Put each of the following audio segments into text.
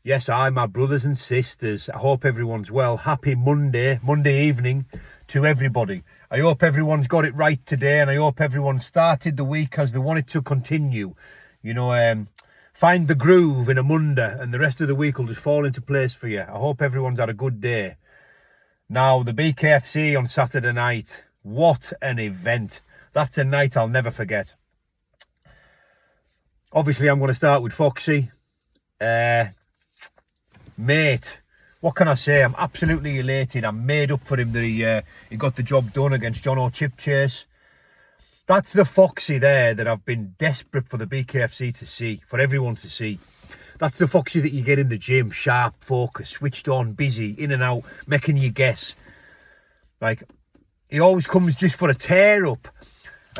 Yes, my brothers and sisters. I hope everyone's well. Happy Monday evening to everybody. I hope everyone's got it right today, and I hope everyone started the week as they wanted to continue. Find the groove in a Monday, and the rest of the week will just fall into place for you. I hope everyone's had a good day. Now, the BKFC on Saturday night. What an event. That's a night I'll never forget. Obviously, I'm going to start with Foxy. Mate, what can I say? I'm absolutely elated. I'm made up for him that he got the job done against John O'Chip Chase. That's the Foxy there that I've been desperate for the BKFC to see, for everyone to see. That's the Foxy that you get in the gym, sharp, focused, switched on, busy, in and out, making you guess. Like, he always comes just for a tear-up,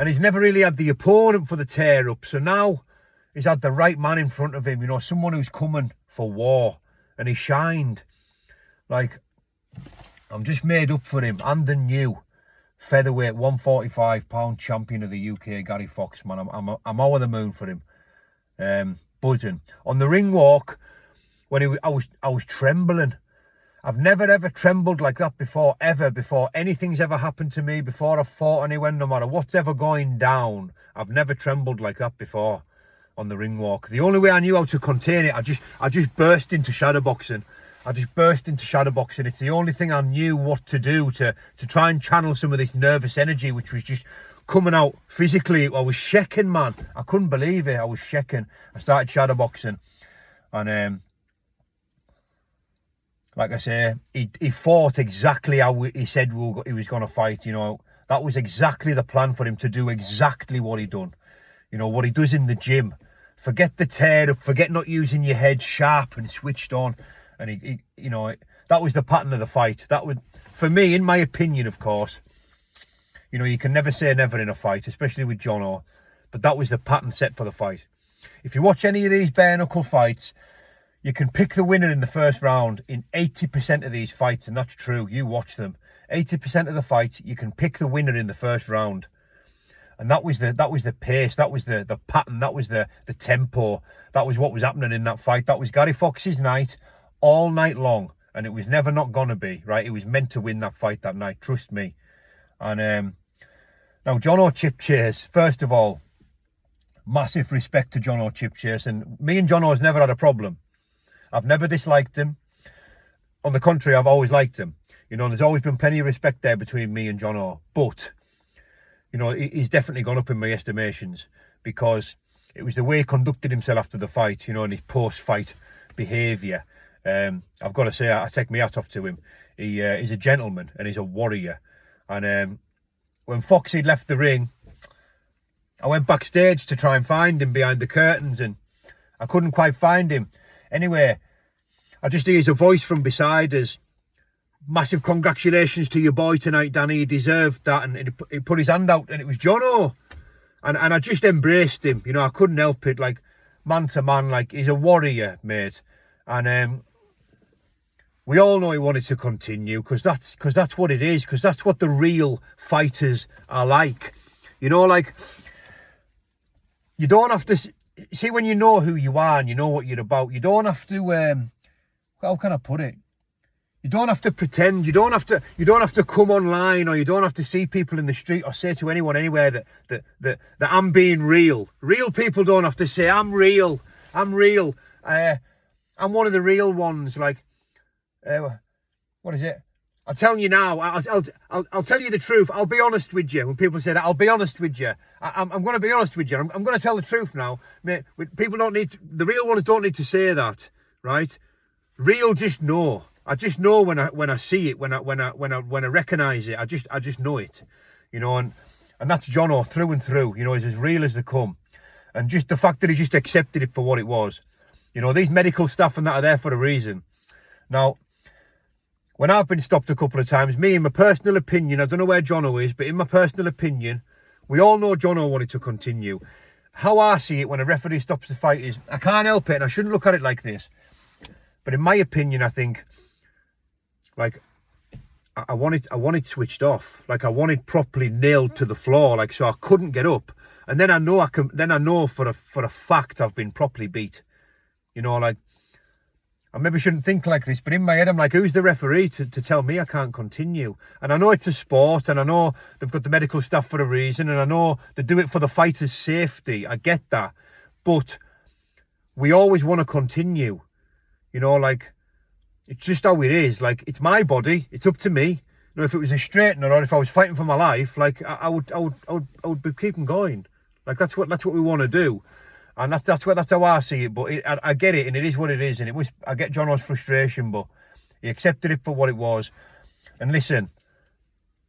and he's never really had the opponent for the tear-up. So now he's had the right man in front of him, someone who's coming for war. And he shined. Like, I'm just made up for him. And the new featherweight 145-pound champion of the UK, Gary Fox, man. I'm over the moon for him. Buzzing. On the ring walk, when I was trembling. I've never ever trembled like that before, before anything's ever happened to me, before I've fought anyone, no matter what's ever going down. I've never trembled like that before. On the ring walk. The only way I knew how to contain it, I just burst into shadowboxing. It's the only thing I knew what to do to try and channel some of this nervous energy, which was just coming out physically. I was shaking, man. I couldn't believe it. I was shaking. I started shadowboxing, and like I say, he fought exactly how he said he was going to fight. That was exactly the plan for him, to do exactly what he done. What he does in the gym. Forget the tear up, forget not using your head, sharp and switched on. And that was the pattern of the fight. That was, for me, in my opinion, of course, you can never say never in a fight, especially with John O. But that was the pattern set for the fight. If you watch any of these bare knuckle fights, you can pick the winner in the first round in 80% of these fights, and that's true. You watch them. 80% of the fights, you can pick the winner in the first round. And that was the pace, that was the pattern, that was the tempo, that was what was happening in that fight. That was Gary Fox's night, all night long, and it was never not gonna be, right? It was meant to win that fight that night, trust me. And now John O'Chip Chase, first of all, massive respect to John O'Chip Chase, and me and John O's never had a problem. I've never disliked him. On the contrary, I've always liked him. There's always been plenty of respect there between me and John O, but he's definitely gone up in my estimations, because it was the way he conducted himself after the fight, and his post-fight behaviour. I've got to say, I take my hat off to him. He's a gentleman and he's a warrior. And when Foxy left the ring, I went backstage to try and find him behind the curtains, and I couldn't quite find him. Anyway, I just hear a voice from beside us. Massive congratulations to your boy tonight, Danny. He deserved that. And he put his hand out, and it was John O. And I just embraced him. I couldn't help it. Like, man to man, like, he's a warrior, mate. And we all know he wanted to continue, because that's what it is. Because that's what the real fighters are like. Like, you don't have to see, when you know who you are and you know what you're about. You don't have to. How can I put it? You don't have to pretend. You don't have to come online, or you don't have to see people in the street or say to anyone anywhere that I'm being real. Real people don't have to say I'm real. I'm real. I'm one of the real ones. Like, what is it? I'm telling you now. I'll tell you the truth. I'll be honest with you. When people say that, I'll be honest with you. I'm going to be honest with you. I'm going to tell the truth now. Mate, people don't need to, the real ones don't need to say that, right? Real just know. I just know when I see it, when I recognise it. I just know it, and that's John O through and through. He's as real as they come, and just the fact that he just accepted it for what it was. These medical staff and that are there for a reason. Now, when I've been stopped a couple of times, me, in my personal opinion, I don't know where John O is, but in my personal opinion, we all know John O wanted to continue. How I see it when a referee stops the fight is, I can't help it, and I shouldn't look at it like this, but in my opinion, I think, like, I wanted switched off. Like, I wanted properly nailed to the floor, like, so I couldn't get up. And then I know for a fact I've been properly beat. Like, I maybe shouldn't think like this, but in my head, I'm like, who's the referee to tell me I can't continue? And I know it's a sport, and I know they've got the medical staff for a reason, and I know they do it for the fighter's safety. I get that. But we always want to continue. You know, like, it's just how it is. Like, it's my body. It's up to me. You know, if it was a straightener or if I was fighting for my life, like, I would be keeping going. Like, that's what we want to do. And that's how I see it. But I get it, and it is what it is. And I get Jono's frustration, but he accepted it for what it was. And listen,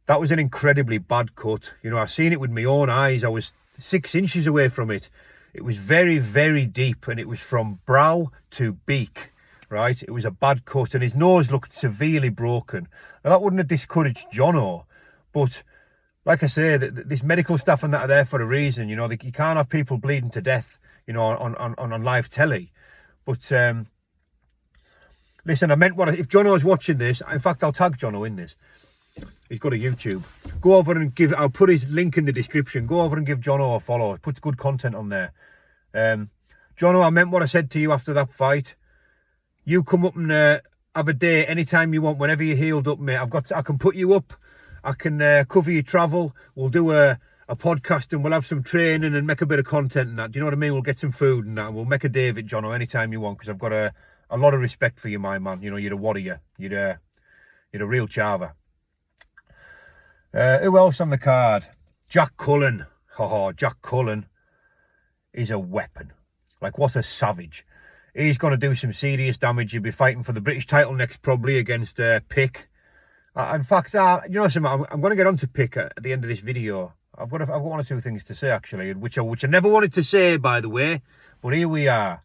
that was an incredibly bad cut. You know, I seen it with my own eyes. I was 6 inches away from it. It was very, very deep, and it was from brow to beak, right? It was a bad cut, and his nose looked severely broken. Now, that wouldn't have discouraged Jono, but like I say, this medical staff and that are there for a reason. You know, you can't have people bleeding to death, you know, on live telly. But listen, I meant what if Jono's watching this. In fact, I'll tag Jono in this. He's got a YouTube. Go over and I'll put his link in the description. Go over and give Jono a follow. He puts good content on there. Jono, I meant what I said to you after that fight. You come up and have a day anytime you want, whenever you're healed up, mate. I can put you up. I can cover your travel. We'll do a podcast, and we'll have some training and make a bit of content and that. Do you know what I mean? We'll get some food and that. And we'll make a day of it, Jono, anytime you want, because I've got a lot of respect for you, my man. You know, you're a warrior. You're a real chava. Who else on the card? Jack Cullen. Jack Cullen is a weapon. Like, what a savage. He's going to do some serious damage. He'll be fighting for the British title next, probably, against Pick. In fact, you know something, I'm going to get on to Pick at the end of this video. I've got one or two things to say, actually, which I never wanted to say, by the way, but here we are.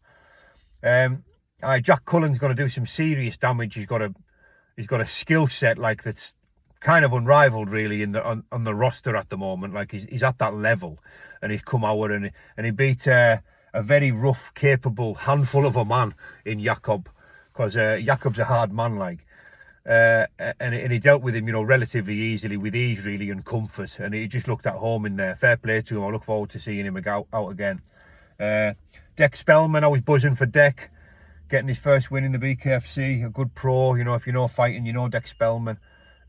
Jack Cullen's going to do some serious damage. He's got a skill set like that's kind of unrivaled, really, on the roster at the moment. Like, he's at that level, and he's come out and he beat a very rough, capable handful of a man in Jakob, because Jakob's a hard man, like. And he dealt with him, you know, relatively easily, with ease, really, and comfort. And he just looked at home in there. Fair play to him. I look forward to seeing him out again. Deck Spellman, I was buzzing for Deck, getting his first win in the BKFC. A good pro, you know, if you know fighting, you know Deck Spellman.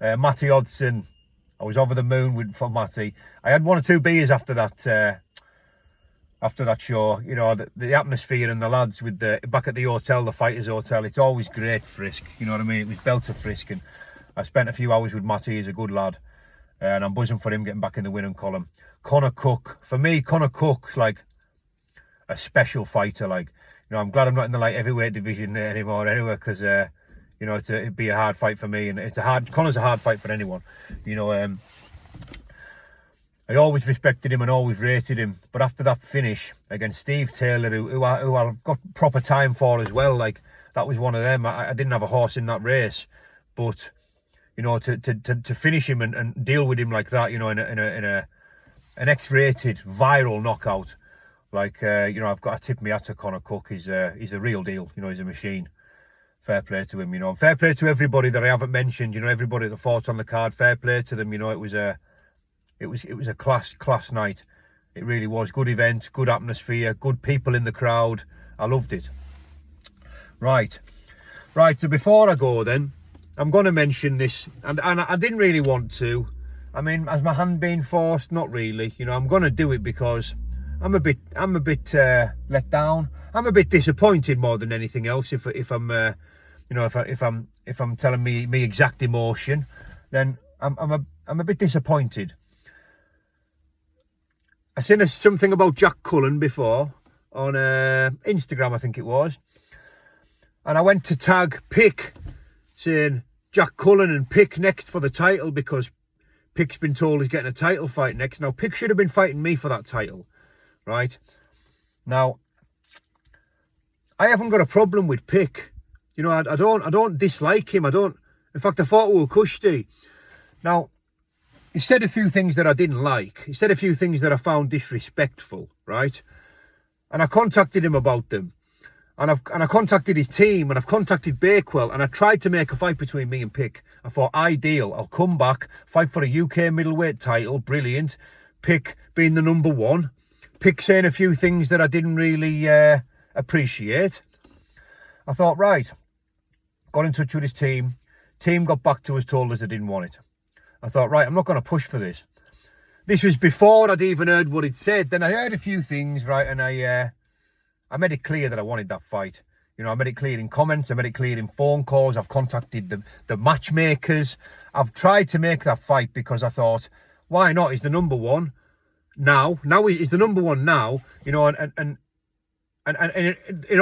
Matty Hodson, I was over the moon for Matty. I had 1 or 2 beers after that show. You know, the atmosphere and the lads back at the hotel, the Fighters Hotel, it's always great frisk, you know what I mean? It was belter frisk, and I spent a few hours with Matty. He's a good lad, and I'm buzzing for him getting back in the winning column. Conor Cook, for me, Conor Cook's like a special fighter. Like, you know, I'm glad I'm not in the light heavyweight division anymore anyway, because you know, it'd be a hard fight for me, and Conor's a hard fight for anyone, you know. I always respected him and always rated him, but after that finish against Steve Taylor, who I've got proper time for as well, like, that was one of them. I didn't have a horse in that race, but, you know, to finish him and deal with him like that, you know, in an X-rated viral knockout, like, you know, I've got to tip my hat to Conor Cook. He's a real deal, you know. He's a machine. Fair play to him, you know. Fair play to everybody that I haven't mentioned, you know, everybody that fought on the card. Fair play to them, you know. It was a class night. It really was. Good event, good atmosphere, good people in the crowd. I loved it. Right, so before I go then, I'm going to mention this, and I didn't really want to. I mean, has my hand been forced? Not really. You know, I'm going to do it because I'm a bit let down. I'm a bit disappointed more than anything else. If I'm you know, if I'm telling me exact emotion, then I'm a bit disappointed. I seen something about Jack Cullen before on Instagram, I think it was, and I went to tag Pick, saying Jack Cullen and Pick next for the title, because Pick's been told he's getting a title fight next. Now, Pick should have been fighting me for that title, right? Now, I haven't got a problem with Pick. You know, I don't dislike him. In fact, I thought we were cushy. Now, he said a few things that I didn't like. He said a few things that I found disrespectful, right? And I contacted him about them. And I contacted his team, and I've contacted Bakewell, and I tried to make a fight between me and Pick. I thought, ideal. I'll come back, fight for a UK middleweight title. Brilliant. Pick being the number one. Pick saying a few things that I didn't really appreciate. I thought, right, got in touch with his team. Team got back to us, told us they didn't want it. I thought, right, I'm not going to push for this. This was before I'd even heard what he'd said. Then I heard a few things, right, and I made it clear that I wanted that fight. You know, I made it clear in comments, I made it clear in phone calls, I've contacted the matchmakers. I've tried to make that fight because I thought, why not? He's the number one now. Now he's the number one now, you know, and you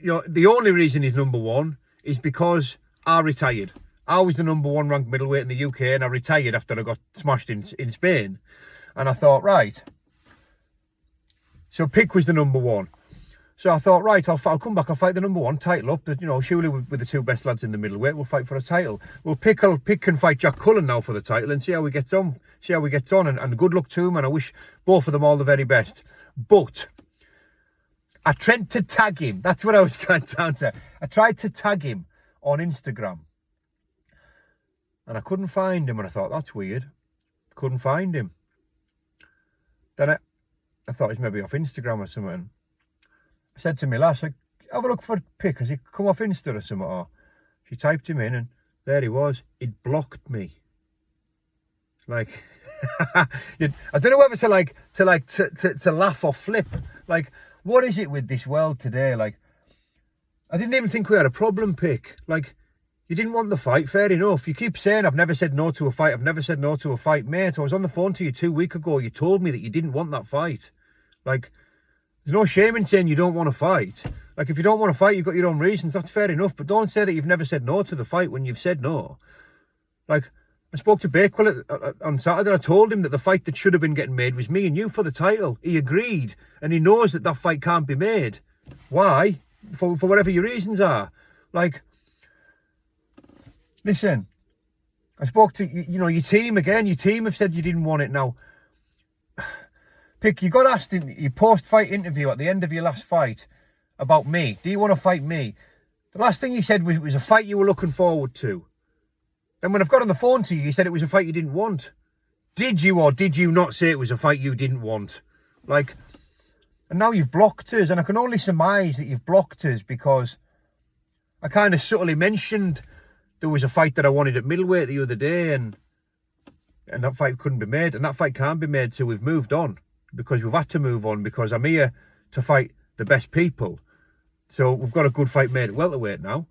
know, the only reason he's number one is because I retired. I was the number one ranked middleweight in the UK, and I retired after I got smashed in Spain. And I thought, right. So Pick was the number one. So I thought, right, I'll come back, I'll fight the number one, title up. You know, surely with the two best lads in the middleweight, we'll fight for a title. Well, Pick can fight Jack Cullen now for the title and see how he gets on. And good luck to him, and I wish both of them all the very best. But I tried to tag him. That's what I was going down to. I tried to tag him on Instagram. And I couldn't find him, and I thought, that's weird. Couldn't find him. Then I thought he's maybe off Instagram or something. I said to my lass, like, have a look for Pick. Has he come off Insta or something? Or she typed him in, and there he was. He'd blocked me. Like, I don't know whether to laugh or flip. Like, what is it with this world today? Like, I didn't even think we had a problem, Pick. Like, you didn't want the fight, fair enough. You keep saying, I've never said no to a fight. I've never said no to a fight. Mate, I was on the phone to you 2 weeks ago. You told me that you didn't want that fight. Like, there's no shame in saying you don't want to fight. Like, if you don't want to fight, you've got your own reasons. That's fair enough. But don't say that you've never said no to the fight when you've said no. Like, I spoke to Bakewell on Saturday. I told him that the fight that should have been getting made was me and you for the title. He agreed. And he knows that that fight can't be made. Why? For whatever your reasons are. Like, listen, I spoke to, you know, your team again. Your team have said you didn't want it. Now, Pick, you got asked in your post-fight interview at the end of your last fight about me. Do you want to fight me? The last thing you said was a fight you were looking forward to. Then when I've got on the phone to you, you said it was a fight you didn't want. Did you or did you not say it was a fight you didn't want? Like, and now you've blocked us, and I can only surmise that you've blocked us because I kind of subtly mentioned there was a fight that I wanted at middleweight the other day, and that fight couldn't be made, and that fight can't be made, so we've moved on. Because we've had to move on, because I'm here to fight the best people. So we've got a good fight made at welterweight now.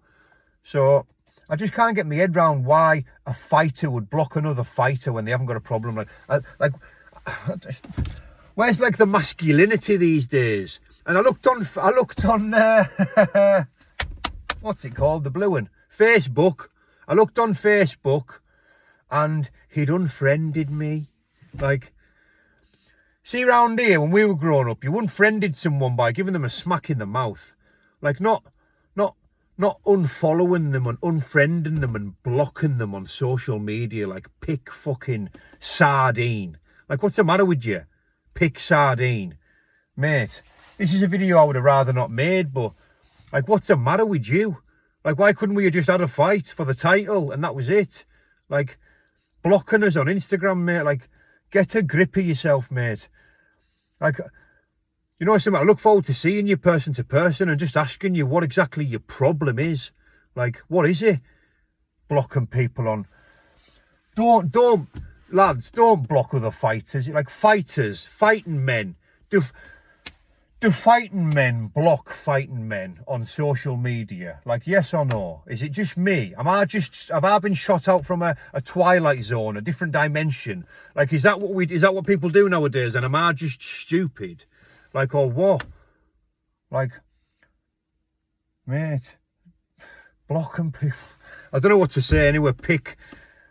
So I just can't get my head round why a fighter would block another fighter when they haven't got a problem. Like, where's like the masculinity these days? And I looked on what's it called? The blue one. Facebook. I looked on Facebook, and he'd unfriended me. Like, see, round here, when we were growing up, you unfriended someone by giving them a smack in the mouth. Like, not unfollowing them and unfriending them and blocking them on social media like Pick fucking Sardine. Like, what's the matter with you? Pick Sardine. Mate, this is a video I would have rather not made, but, like, what's the matter with you? Like, why couldn't we have just had a fight for the title and that was it? Like, blocking us on Instagram, mate. Like, get a grip of yourself, mate. Like, you know something, I look forward to seeing you person to person and just asking you what exactly your problem is. Like, what is it? Blocking people on. Don't, lads, don't block other fighters. Like, fighters, fighting men. Do fighting men block fighting men on social media? Like, yes or no? Is it just me? Have I been shot out from a twilight zone, a different dimension? Like, is that what people do nowadays? And am I just stupid? Like, or what? Like, mate, blocking people. I don't know what to say anyway. Pick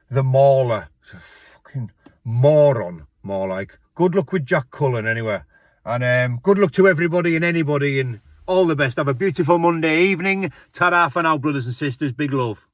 the mauler. It's a fucking moron, more like. Good luck with Jack Cullen anyway. And good luck to everybody and anybody, and all the best. Have a beautiful Monday evening. Ta-ra for now, brothers and sisters. Big love.